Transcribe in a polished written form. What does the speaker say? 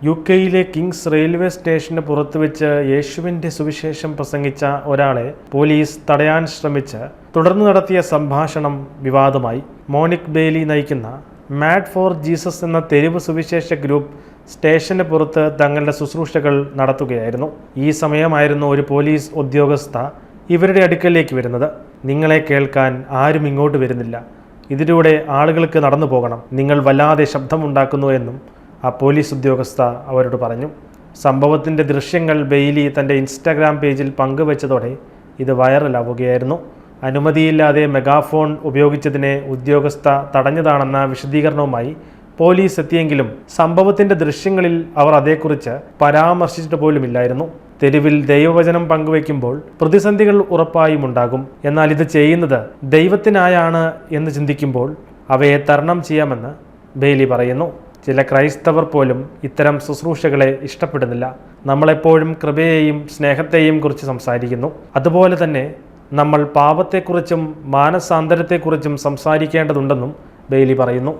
യുകെയിലെ Kings railway സ്റ്റേഷന് പുറത്തുവെച്ച് യേശുവിൻ്റെ സുവിശേഷം പ്രസംഗിച്ച ഒരാളെ പോലീസ് തടയാൻ ശ്രമിച്ച് തുടർന്ന് നടത്തിയ സംഭാഷണം വിവാദമായി. മോണിക് ബെയ്ലി നയിക്കുന്ന മാഡ് ഫോർ ജീസസ് എന്ന തെരുവ് സുവിശേഷ ഗ്രൂപ്പ് സ്റ്റേഷന് പുറത്ത് തങ്ങളുടെ ശുശ്രൂഷകൾ നടത്തുകയായിരുന്നു. ഈ സമയമായിരുന്നു ഒരു പോലീസ് ഉദ്യോഗസ്ഥ ഇവരുടെ അടുക്കലേക്ക് വരുന്നത്. നിങ്ങളെ കേൾക്കാൻ ആരും ഇങ്ങോട്ട് വരുന്നില്ല, ഇതിലൂടെ ആളുകൾക്ക് നടന്നു പോകണം, നിങ്ങൾ വല്ലാതെ ശബ്ദമുണ്ടാക്കുന്നു എന്നും ആ പോലീസ് ഉദ്യോഗസ്ഥ അവരോട് പറഞ്ഞു. സംഭവത്തിൻ്റെ ദൃശ്യങ്ങൾ ബെയ്ലി തൻ്റെ ഇൻസ്റ്റാഗ്രാം പേജിൽ പങ്കുവച്ചതോടെ ഇത് വൈറലാവുകയായിരുന്നു. അനുമതിയില്ലാതെ മെഗാഫോൺ ഉപയോഗിച്ചതിനെ ഉദ്യോഗസ്ഥ തടഞ്ഞതാണെന്ന വിശദീകരണവുമായി പോലീസ് എത്തിയെങ്കിലും സംഭവത്തിൻ്റെ ദൃശ്യങ്ങളിൽ അവർ അതേക്കുറിച്ച് പരാമർശിച്ചിട്ട് പോലുമില്ലായിരുന്നു. തെരുവിൽ ദൈവവചനം പങ്കുവയ്ക്കുമ്പോൾ പ്രതിസന്ധികൾ ഉറപ്പായും ഉണ്ടാകും. എന്നാൽ ഇത് ചെയ്യുന്നത് ദൈവത്തിനായാണ് എന്ന് ചിന്തിക്കുമ്പോൾ അവയെ തരണം ചെയ്യാമെന്ന് ബെയ്ലി പറയുന്നു. ചില ക്രൈസ്തവർ പോലും ഇത്തരം ശുശ്രൂഷകളെ ഇഷ്ടപ്പെടുന്നില്ല. നമ്മളെപ്പോഴും കൃപയെയും സ്നേഹത്തെയും കുറിച്ച് സംസാരിക്കുന്നു. അതുപോലെ തന്നെ നമ്മൾ പാപത്തെക്കുറിച്ചും മാനസാന്തരത്തെക്കുറിച്ചും സംസാരിക്കേണ്ടതുണ്ടെന്നും ബെയ്ലി പറയുന്നു.